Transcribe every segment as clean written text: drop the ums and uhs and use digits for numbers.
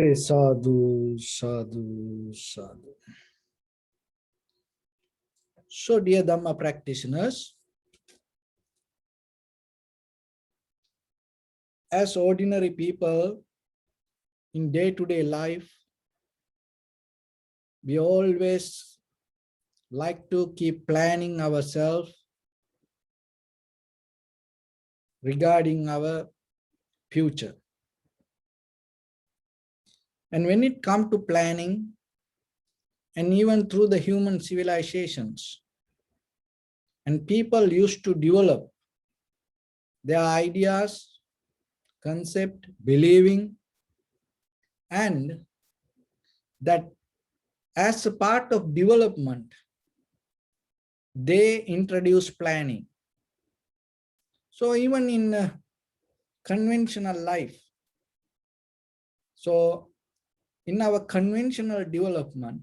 Sadhu, sadhu, sadhu. So, dear Dhamma practitioners, as ordinary people in day-to-day life, we always like to keep planning ourselves regarding our future. And when it comes to planning, and even through the human civilizations, and people used to develop their ideas, concept, believing, and that as a part of development, they introduce planning. So even in conventional life, so in our conventional development,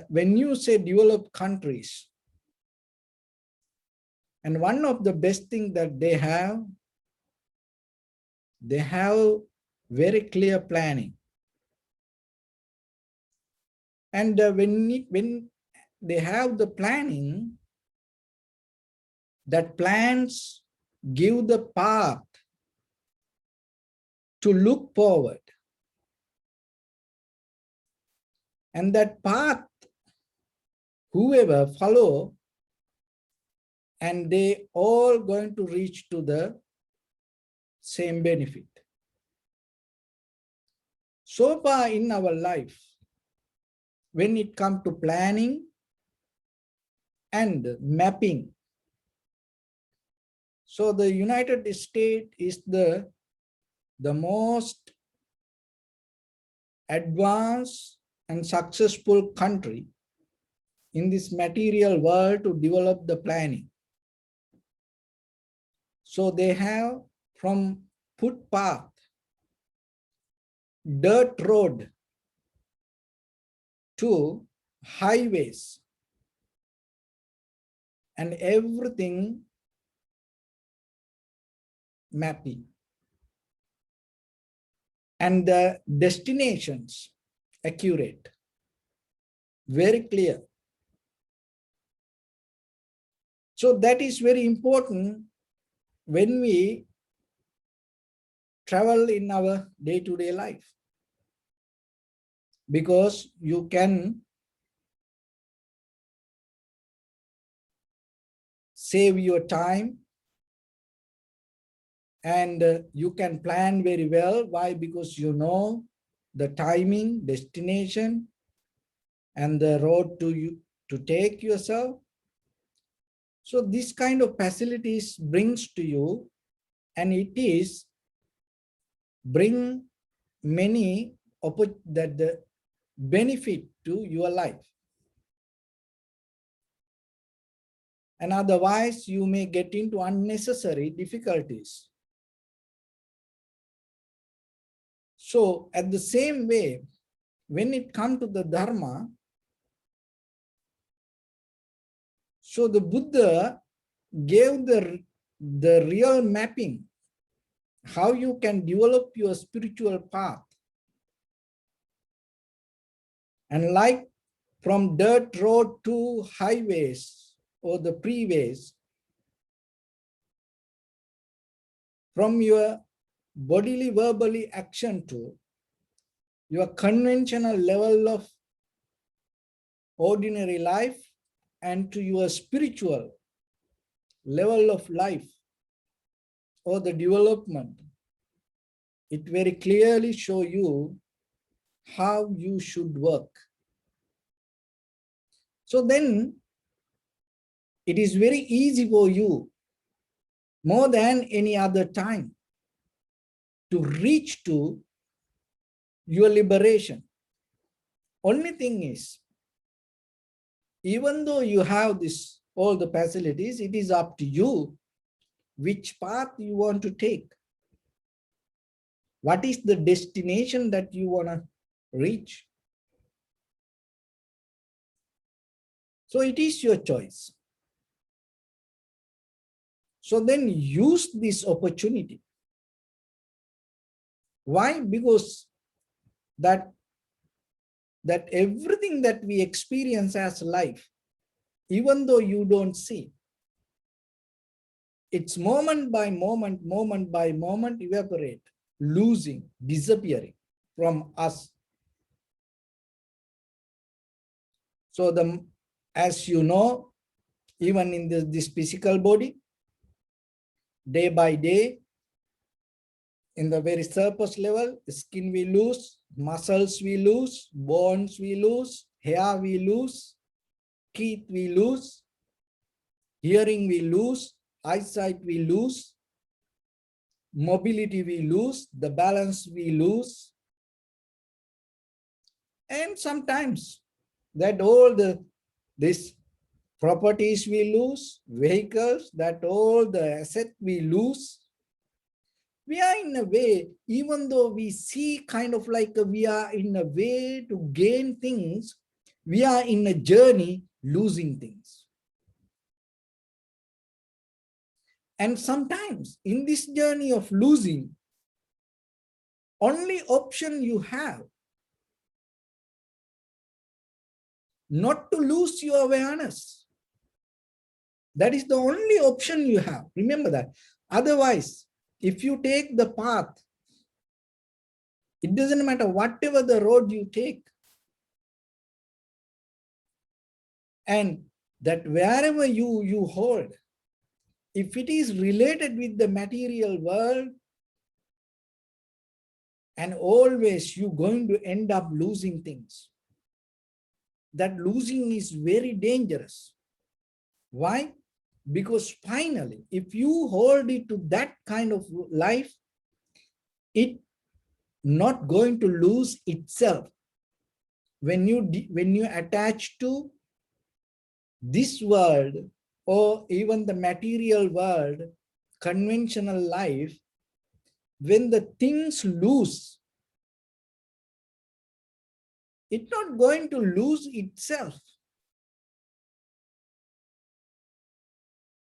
when you say developed countries, and one of the best things that they have very clear planning. And when they have the planning, that plans give the path to look forward. And that path, whoever follow, and they all going to reach to the same benefit. So far in our life, when it comes to planning and mapping, so the United States is the most advanced and successful country in this material world to develop the planning. So they have from footpath, dirt road to highways, and everything mapping. And the destinations accurate, very clear. So that is very important when we travel in our day-to-day life, because you can save your time and you can plan very well. Why? Because you know the timing, destination, and the road to take yourself. So this kind of facilities brings to you, and it is bring many that the benefit to your life. And otherwise you may get into unnecessary difficulties. So at the same way, when it comes to the Dharma, so the Buddha gave the real mapping, how you can develop your spiritual path. And like from dirt road to highways or the freeways, from your bodily, verbally action to your conventional level of ordinary life and to your spiritual level of life or the development, it very clearly shows you how you should work. So then it is very easy for you, more than any other time, to reach to your liberation. Only thing is, even though you have this all the facilities, it is up to you which path you want to take. What is the destination that you want to reach? So it is your choice. So then use this opportunity Why? Because that everything that we experience as life, even though you don't see, it's moment by moment evaporate, losing, disappearing from us. So as you know, even in this physical body, day by day, in the very surface level, skin we lose, muscles we lose, bones we lose, hair we lose, teeth we lose, hearing we lose, eyesight we lose, mobility we lose, the balance we lose. And sometimes that all these properties we lose, vehicles, that all the asset we lose. We are in a way, even though we see kind of like we are in a way to gain things, we are in a journey losing things. And sometimes in this journey of losing, only option you have, not to lose your awareness. That is the only option you have. Remember that. Otherwise, if you take the path, it doesn't matter whatever the road you take. And that wherever you hold, if it is related with the material world, and always you're going to end up losing things. That losing is very dangerous. Why? Because finally, if you hold it to that kind of life, it not going to lose itself. When you attach to this world or even the material world, conventional life, when the things lose, it's not going to lose itself.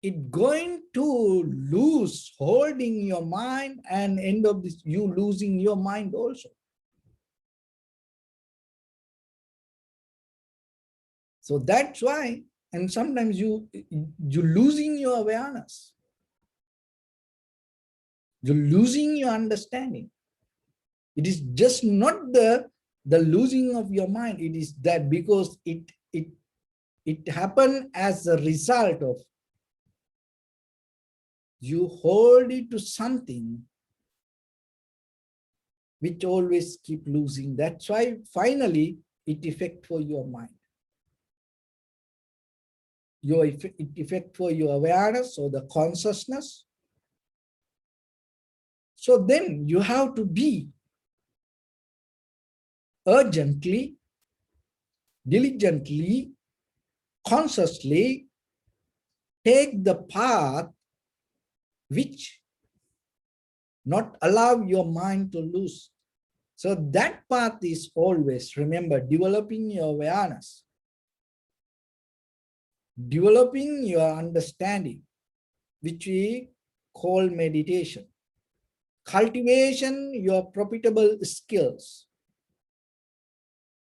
It's going to lose holding your mind, and end of this, you losing your mind also. So that's why, and sometimes you losing your awareness. You're losing your understanding. It is just not the losing of your mind. It is that because it happened as a result of you hold it to something which always keep losing. That's why finally it affect for your mind. It affect for your awareness or the consciousness. So then you have to be urgently, diligently, consciously take the path which not allow your mind to lose. So that path is always, remember, developing your awareness, developing your understanding, which we call meditation, cultivation your profitable skills.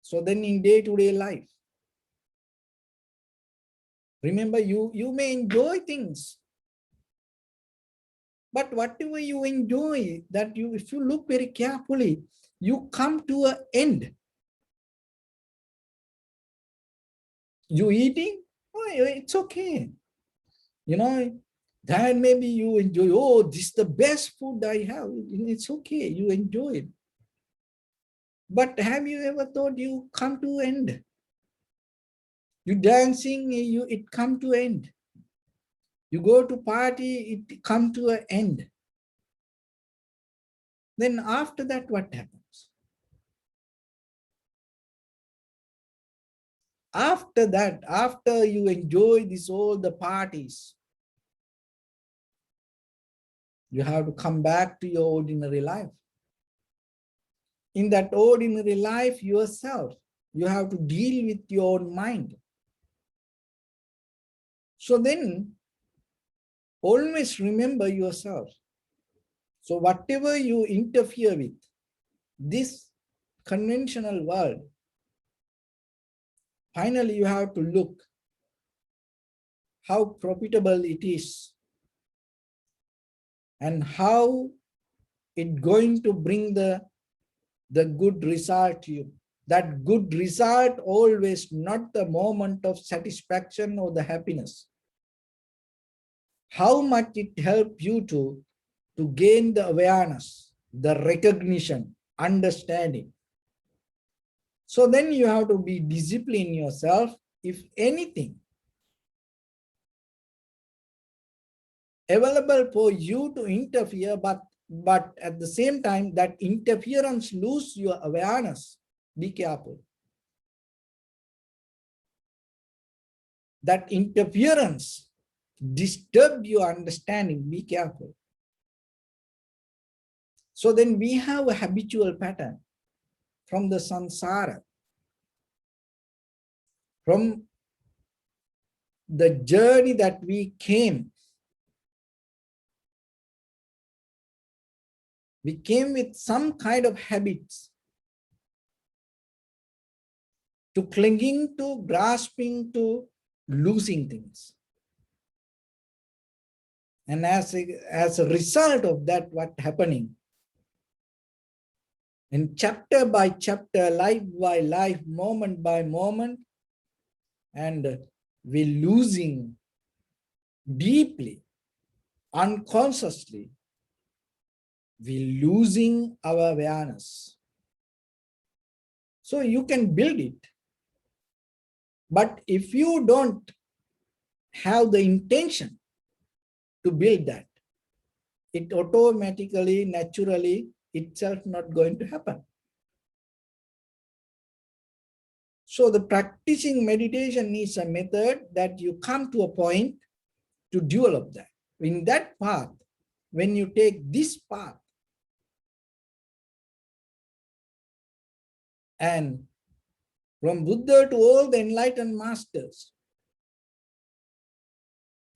So then in day-to-day life, remember, you may enjoy things, but whatever you enjoy, that if you look very carefully, you come to an end. You eating, oh, it's okay. You know, then maybe you enjoy, oh, this is the best food I have. It's okay, you enjoy it. But have you ever thought you come to end? You dancing, it come to end. You go to party, it come to an end. Then after that, what happens? After that, after you enjoy all the parties, you have to come back to your ordinary life. In that ordinary life yourself, you have to deal with your own mind. So then, always remember yourself. So whatever you interfere with, this conventional world, finally you have to look how profitable it is and how it going to bring the good result to you. That good result always not the moment of satisfaction or the happiness. How much it help you to gain the awareness, the recognition, understanding. So then you have to be disciplined yourself. If anything available for you to interfere, but at the same time that interference lose your awareness, be careful. That interference disturb your understanding, be careful. So then we have a habitual pattern from the samsara, from the journey that we came. We came with some kind of habits to clinging to, grasping to, losing things. And as a result of that, what happening? And chapter by chapter, life by life, moment by moment, and we're losing deeply, unconsciously, we're losing our awareness. So you can build it. But if you don't have the intention to build that, it automatically, naturally, itself not going to happen. So the practicing meditation is a method that you come to a point to develop that. In that path, when you take this path, and from Buddha to all the enlightened masters,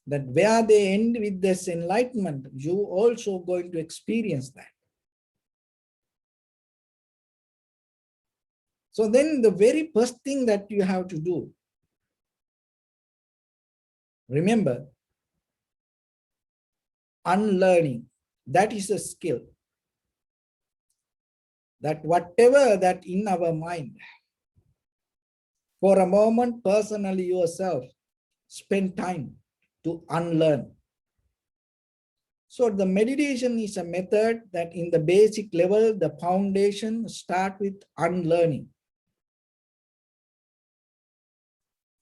that where they end with this enlightenment, you also going to experience that. So then the very first thing that you have to do, remember, unlearning, that is a skill. That whatever that in our mind, for a moment, personally yourself, spend time to unlearn. So the meditation is a method that in the basic level, the foundation start with unlearning.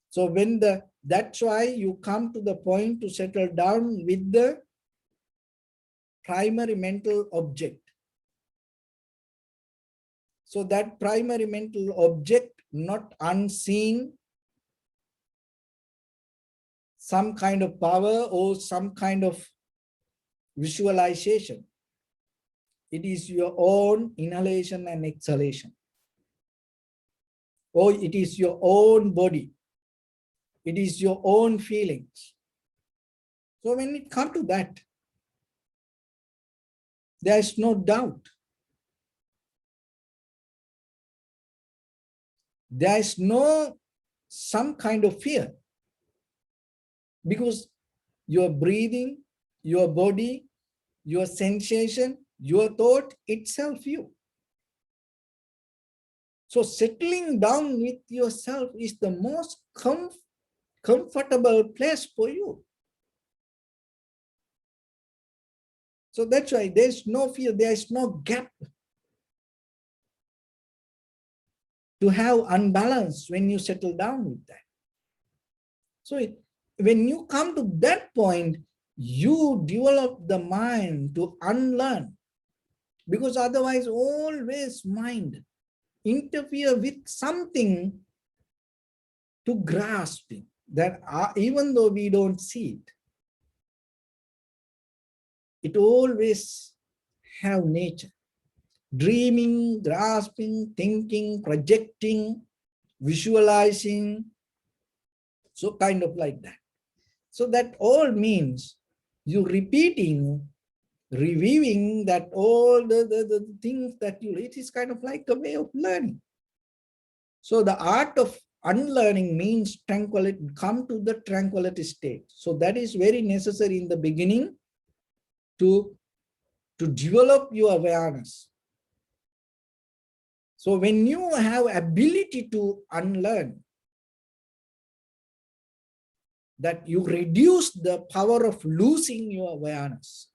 So when that's why you come to the point to settle down with the primary mental object. So that primary mental object, not unseen, some kind of power or some kind of visualization. It is your own inhalation and exhalation. Or it is your own body. It is your own feelings. So when it comes to that, there is no doubt. There is no some kind of fear. Because your breathing, your body, your sensation, your thought, itself you. So settling down with yourself is the most comfortable place for you. So that's why there's no fear, there's no gap to have unbalance when you settle down with that. So when you come to that point, you develop the mind to unlearn, because otherwise always mind interfere with something to grasping that even though we don't see it, it always have nature. Dreaming, grasping, thinking, projecting, visualizing, so kind of like that. So that all means you repeating reviewing that all the things that it is kind of like a way of learning. So the art of unlearning means tranquility, come to the tranquility state. So that is very necessary in the beginning to develop your awareness. So when you have ability to unlearn, that you reduce the power of losing your awareness.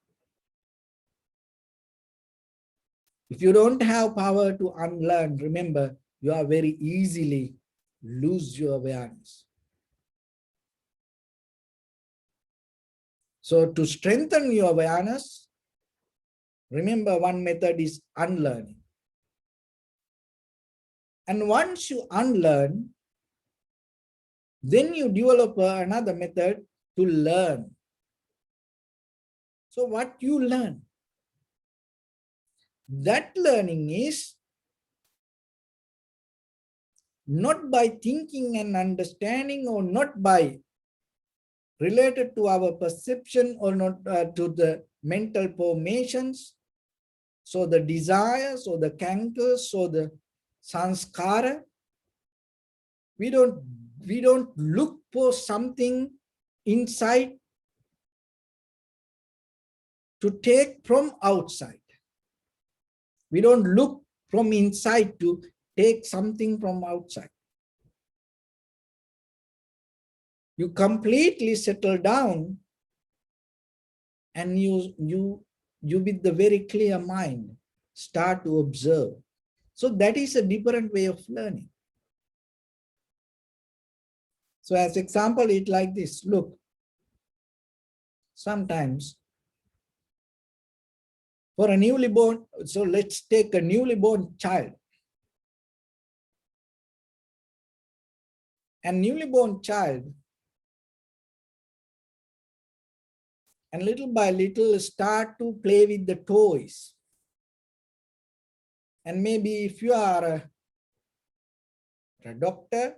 If you don't have power to unlearn, remember, you are very easily lose your awareness. So to strengthen your awareness, remember one method is unlearning. And once you unlearn, then you develop another method to learn. So what you learn? That learning is not by thinking and understanding, or not by related to our perception, or not to the mental formations. So the desires or the cankers or the sanskara, we don't look for something inside to take from outside. We don't look from inside to take something from outside. You completely settle down, and you with the very clear mind start to observe. So that is a different way of learning. So as example, it like this. Look, sometimes for a newly born, so let's take a newly born child. And newly born child, and little by little start to play with the toys. And maybe if you are a doctor,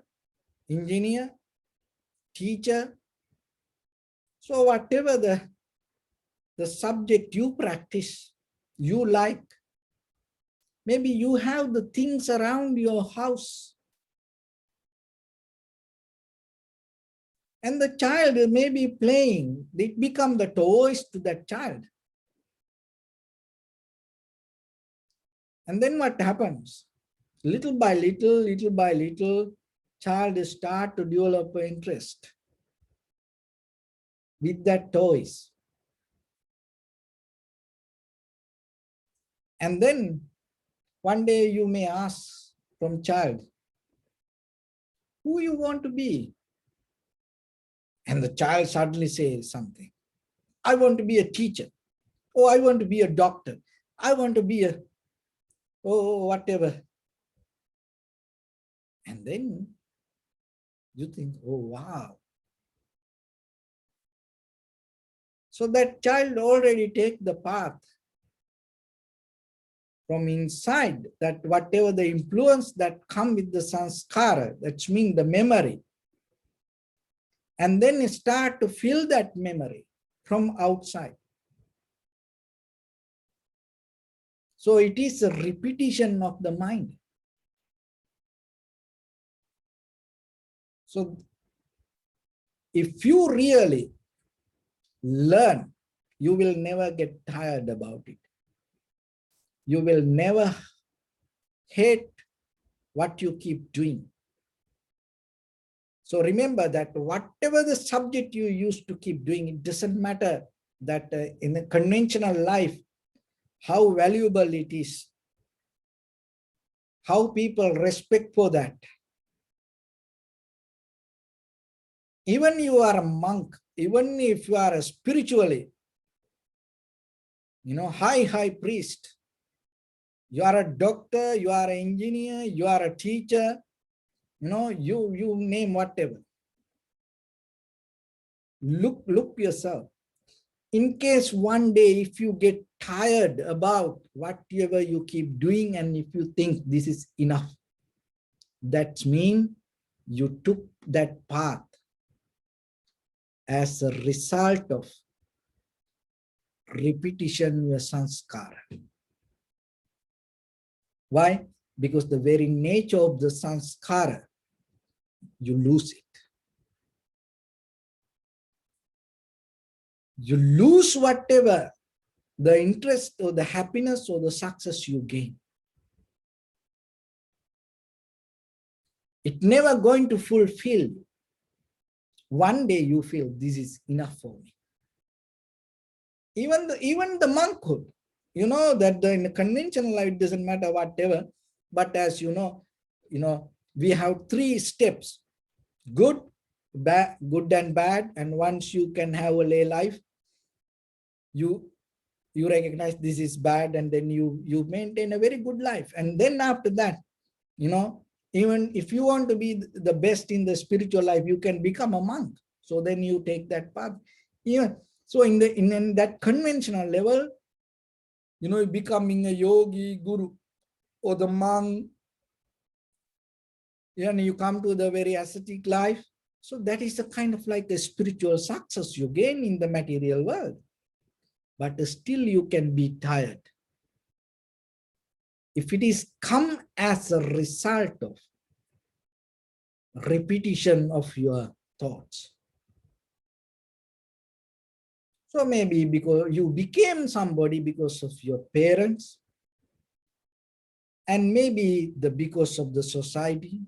engineer, teacher, so whatever the subject you practice, you like, maybe you have the things around your house. And the child may be playing, it become the toys to that child. And then what happens? Little by little, child start to develop an interest with that toys. And then one day you may ask from child, who you want to be? And the child suddenly says something. I want to be a teacher. Oh, I want to be a doctor. I want to be a, oh, whatever. And then you think, oh, wow. So that child already take the path from inside, that whatever the influence that come with the sanskara, that means the memory, and then start to feel that memory from outside. So it is a repetition of the mind. So if you really learn, you will never get tired about it. You will never hate what you keep doing. So remember that whatever the subject you used to keep doing, it doesn't matter that in a conventional life, how valuable it is, how people respect for that. Even you are a monk, even if you are a spiritually, high priest, you are a doctor, you are an engineer, you are a teacher, you name whatever. Look yourself. In case one day, if you get tired about whatever you keep doing, and if you think this is enough, that means you took that path as a result of repetition, your sanskara. Why? Because the very nature of the sanskara, you lose it. You lose whatever the interest or the happiness or the success you gain. It's never going to fulfill you. One day you feel this is enough for me. Even the monkhood, you know that in the conventional life it doesn't matter whatever, but as you know, we have 3 steps: good, bad, good and bad. And once you can have a lay life, you recognize this is bad, and then you maintain a very good life. And then after that, even if you want to be the best in the spiritual life, you can become a monk. So then you take that path. So in that conventional level, becoming a yogi, guru, or the monk, you come to the very ascetic life. So that is a kind of like a spiritual success you gain in the material world. But still you can be tired. If it is come as a result of repetition of your thoughts. So maybe because you became somebody because of your parents, and maybe because of the society,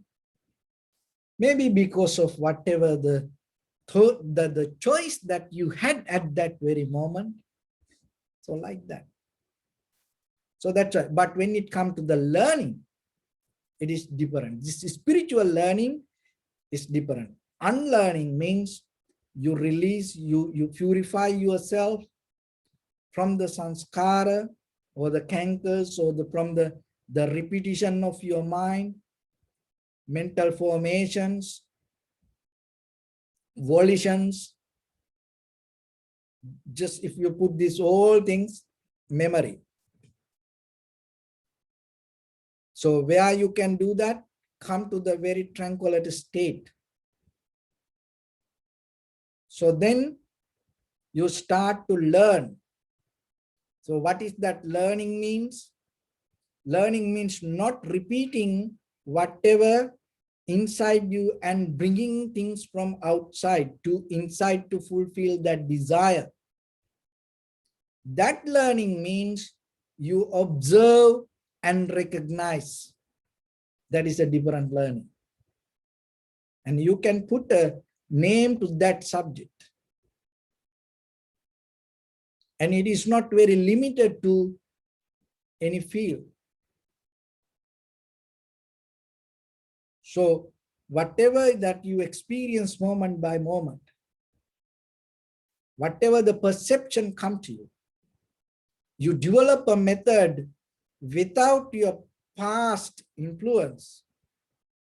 maybe because of whatever the choice that you had at that very moment. So like that. So that's right. But when it comes to the learning, it is different. This spiritual learning is different. Unlearning means you release, you purify yourself from the sanskara or the cankers or from the repetition of your mind, mental formations, volitions. Just if you put these all things, memory. So where you can do that, come to the very tranquility state. So then you start to learn. So what is that learning means? Learning means not repeating whatever inside you and bringing things from outside to inside to fulfill that desire. That learning means you observe and recognize. That is a different learning. And you can put a name to that subject. And it is not very limited to any field. So whatever that you experience moment by moment, whatever the perception come to you, you develop a method without your past influence.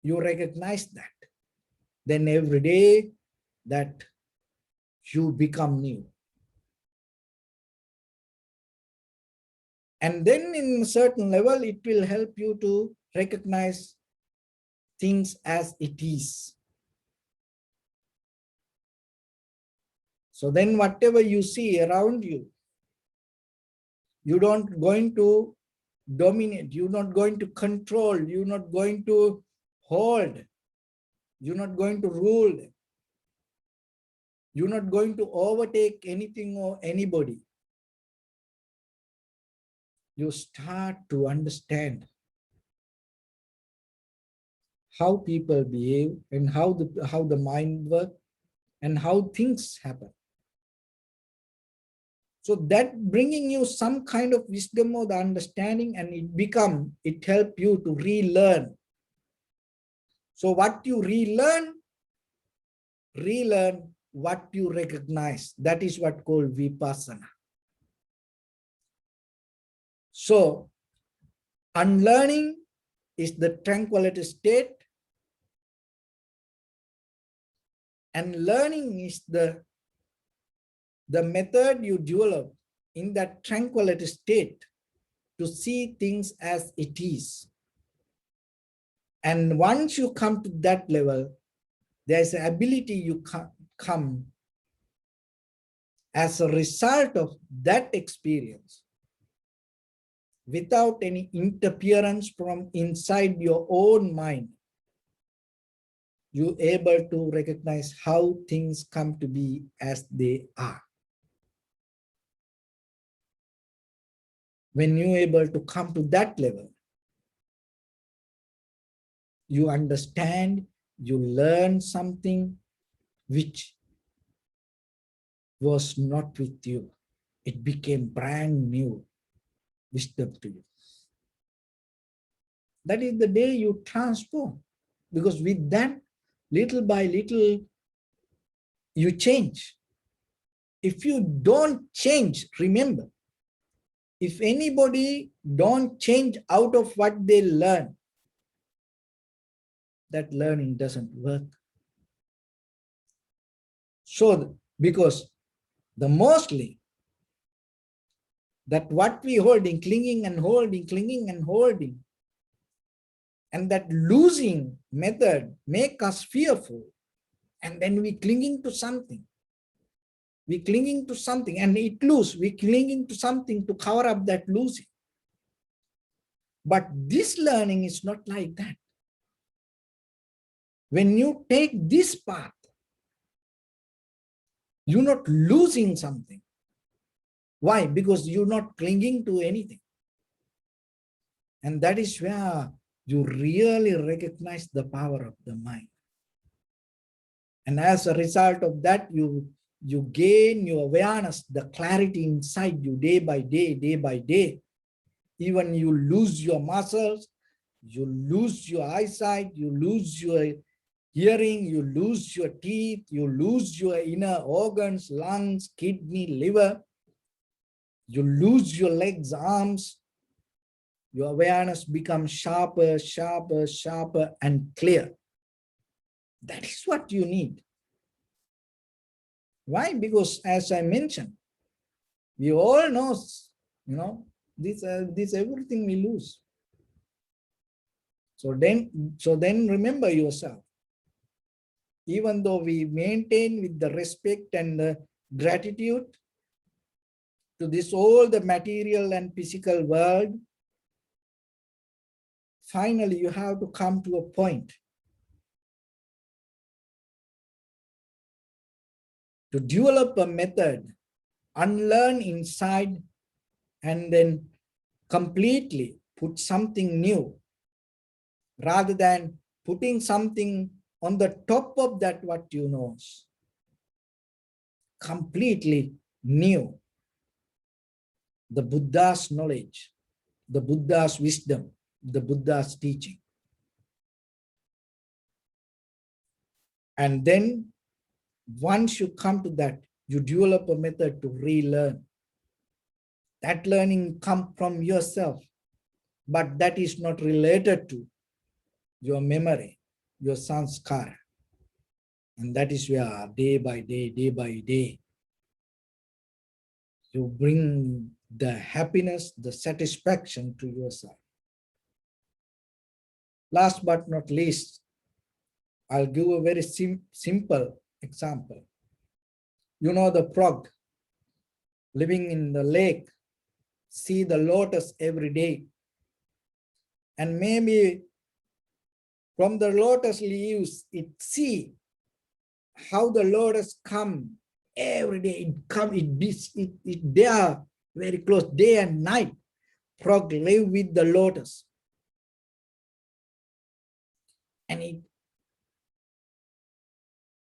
You recognize that. Then every day that you become new. And then in a certain level, it will help you to recognize things as it is. So then whatever you see around you, you're not going to dominate, you're not going to control, you're not going to hold, you're not going to rule, you're not going to overtake anything or anybody. You start to understand how people behave and how the mind works and how things happen. So that bringing you some kind of wisdom or the understanding, and it helps you to relearn. So what you relearn what you recognize. That is what called vipassana. So unlearning is the tranquility state, and learning is the method you develop in that tranquility state to see things as it is. And once you come to that level, there's an ability you come As a result of that experience, without any interference from inside your own mind, you're able to recognize how things come to be as they are. When you're able to come to that level, you understand, you learn something which was not with you. It became brand new wisdom to you. That is the day you transform. Because with that, little by little, you change. If you don't change, remember, if anybody don't change out of what they learn, that learning doesn't work. So, because the mostly that what we holding, clinging and holding, and that losing method make us fearful, and then we clinging to something. We clinging to something and it lose. We clinging to something to cover up that losing. But this learning is not like that. When you take this path, you're not losing something. Why? Because you're not clinging to anything. And that is where you really recognize the power of the mind. And as a result of that, you gain your awareness, the clarity inside you day by day. Even you lose your muscles, you lose your eyesight, you lose your hearing, you lose your teeth, you lose your inner organs, lungs, kidney, liver, you lose your legs, arms, your awareness becomes sharper, and clear. That is what you need. Why? Because as I mentioned, we all know, this everything we lose. So then remember yourself. Even though we maintain with the respect and the gratitude to this all the material and physical world, finally you have to come to a point to develop a method, unlearn inside, and then completely put something new, rather than putting something on the top of that what you know. Completely new. The Buddha's knowledge, the Buddha's wisdom, the Buddha's teaching. And then once you come to that, you develop a method to relearn. That learning comes from yourself, but that is not related to your memory, your sanskara. And that is where day by day, you bring the happiness, the satisfaction to yourself. Last but not least, I'll give a very simple example. You know the frog living in the lake, see the lotus every day. And maybe from the lotus leaves, it see how the lotus come every day. They are very close, day and night. Frog live with the lotus. And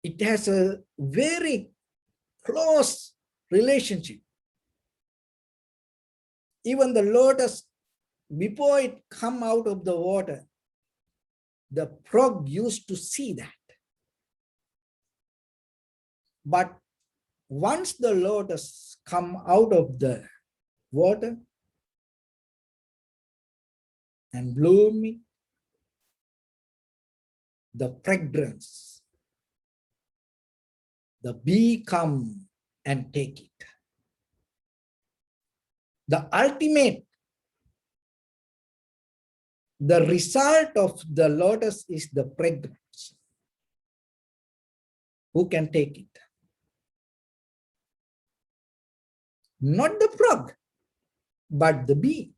it has a very close relationship. Even the lotus, before it come out of the water, the frog used to see that. But once the lotus come out of the water and blooming, the fragrance, the bee come and take it. The ultimate, the result of the lotus is the fragrance. Who can take it? not the frog, but the bee.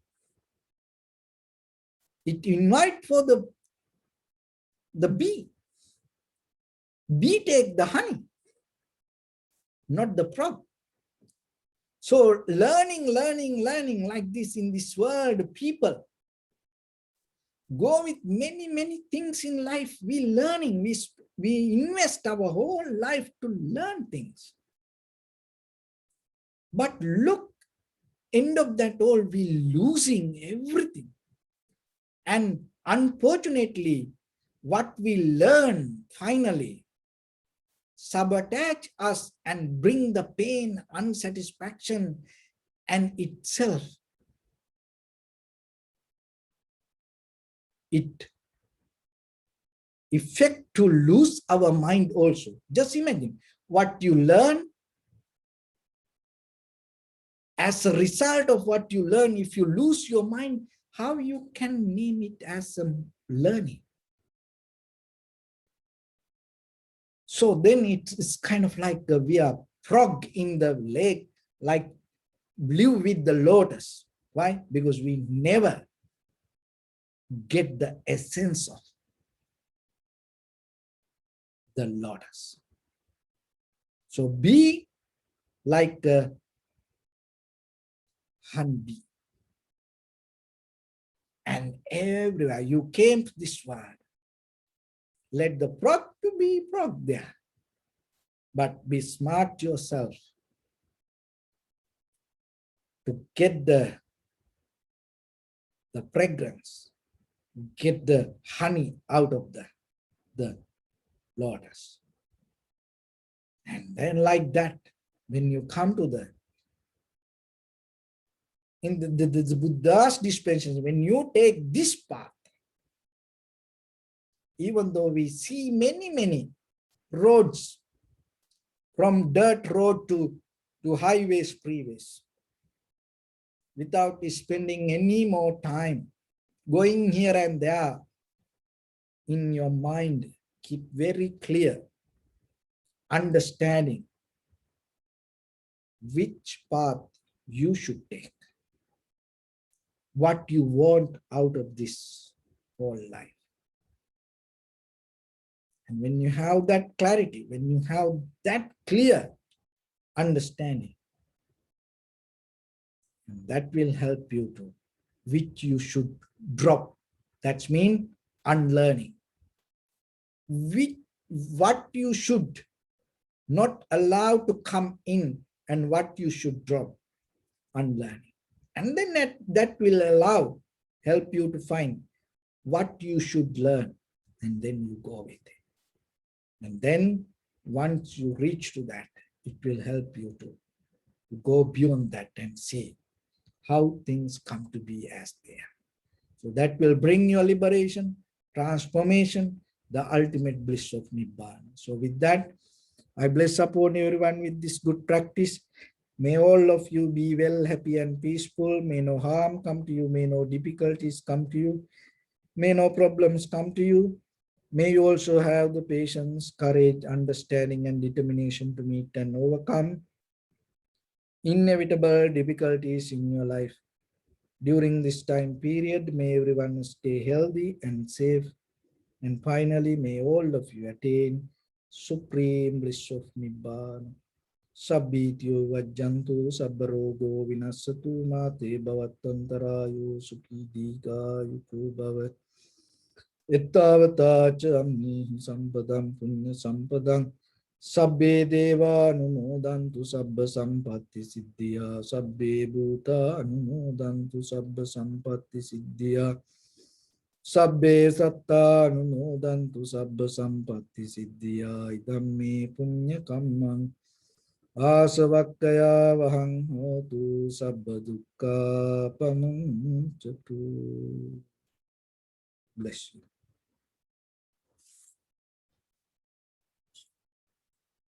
It invite for the bee. Bee take the honey, not the frog. So learning like this in this world, people go with many things in life. We learning, we invest our whole life to learn things. But look, end of that all, we losing everything. And unfortunately, what we learn finally sabotage us and bring the pain, unsatisfaction, and itself. It effect to lose our mind also. Just imagine what you learn. As a result of what you learn, if you lose your mind, how you can name it as a learning? So then it's kind of like we are frog in the lake, like blue with the lotus. Why? Because we never get the essence of the lotus. So be like a honeybee. And everywhere you came to this world, let the frog to be frog there. But be smart yourself to get the fragrance, get the honey out of the lotus. And then like that, when you come to in the Buddha's dispensation, when you take this path, even though we see many roads, from dirt road to highways, freeways, without spending any more time going here and there, in your mind, keep very clear, understanding which path you should take, what you want out of this whole life. And when you have that clarity, when you have that clear understanding, that will help you to which you should drop. That's mean unlearning. What you should not allow to come in and what you should drop, unlearning. And then that will help you to find what you should learn, and then you go with it. And then once you reach to that, it will help you to go beyond that and see how things come to be as they are. So that will bring your liberation, transformation, the ultimate bliss of Nibbana. So with that, I bless upon everyone with this good practice. May all of you be well, happy and peaceful. May no harm come to you. May no difficulties come to you. May no problems come to you. May you also have the patience, courage, understanding, and determination to meet and overcome inevitable difficulties in your life. During this time period, may everyone stay healthy and safe. And finally, may all of you attain supreme bliss of Nibbana. Sabbityo vajjantu sabbarogo vinassatu mate bhavattantarayo sukhi dīgāyu bhavat. Ittavata ca amnihi sampadam punya sampadam sabbe deva anumodantu sabba sampatti siddhya sabbe bhuta anumodantu sabba sampatti siddhya sabbe satta anumodantu sabba sampatti siddhya idammi punya kammang asavakkaya vahang hotu sabba dukkha pamuncatu. Bless you.